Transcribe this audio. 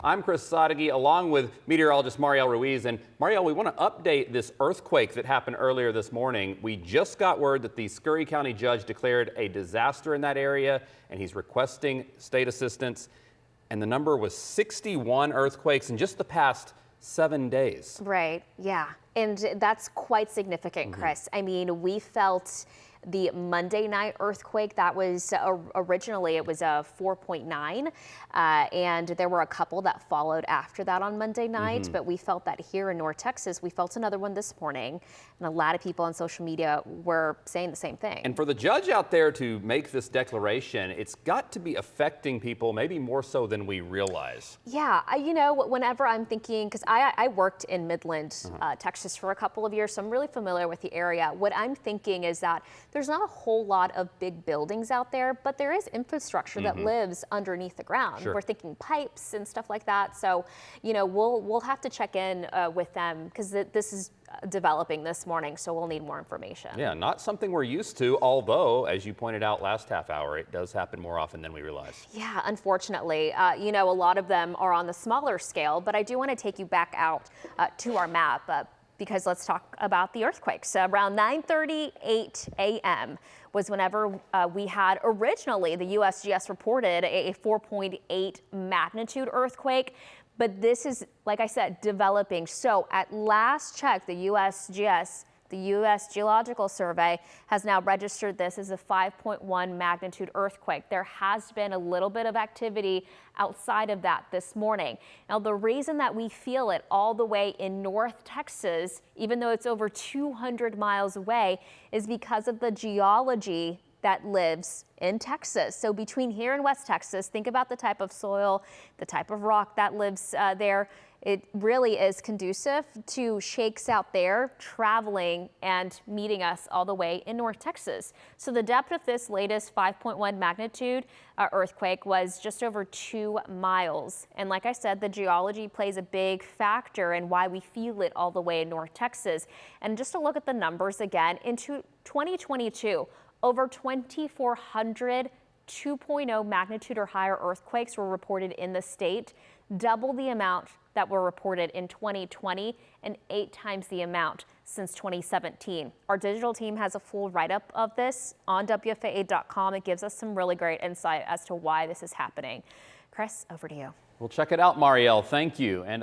I'm Chris Sadeghi, along with meteorologist Marielle Ruiz. And Marielle, we want to update this earthquake that happened earlier this morning. We just got word that the Scurry County judge declared a disaster in that area, and he's requesting state assistance. And the number was 61 earthquakes in just the past 7 days. Right, yeah. And that's quite significant, Chris. I mean, we felt the Monday night earthquake that was originally it was a 4.9, and there were a couple that followed after that on Monday night. But we felt that here in North Texas. We felt another one this morning, and a lot of people on social media were saying the same thing. And for the judge out there to make this declaration, it's got to be affecting people maybe more so than we realize. Yeah, you know, whenever I'm thinking, because I worked in Midland, Texas for a couple of years, so I'm really familiar with the area. What I'm thinking is that there's not a whole lot of big buildings out there, but there is infrastructure that lives underneath the ground. Sure. We're thinking pipes and stuff like that. So, you know, we'll have to check in with them because this is developing this morning, so we'll need more information. Yeah, not something we're used to, although, as you pointed out last half hour, it does happen more often than we realize. Yeah, unfortunately, you know, a lot of them are on the smaller scale, but I do want to take you back out to our map. Because let's talk about the earthquakes. Around 9:38 a.m. was whenever we had originally the USGS reported a 4.8 magnitude earthquake. But this is, like I said, developing. So at last check, the USGS, the U.S. Geological Survey, has now registered this as a 5.1 magnitude earthquake. There has been a little bit of activity outside of that this morning. Now, the reason that we feel it all the way in North Texas, even though it's over 200 miles away, is because of the geology that lives in Texas. So between here and West Texas, think about the type of soil, the type of rock that lives there. It really is conducive to shakes out there traveling and meeting us all the way in North Texas. So the depth of this latest 5.1 magnitude earthquake was just over 2 miles. And like I said, the geology plays a big factor in why we feel it all the way in North Texas. And just to look at the numbers again, into 2022, over 2,400 2.0 magnitude or higher earthquakes were reported in the state, double the amount that were reported in 2020 and 8 times the amount since 2017. Our digital team has a full write-up of this on WFAA.com. It gives us some really great insight as to why this is happening. Chris, over to you. We'll check it out, Marielle. Thank you. And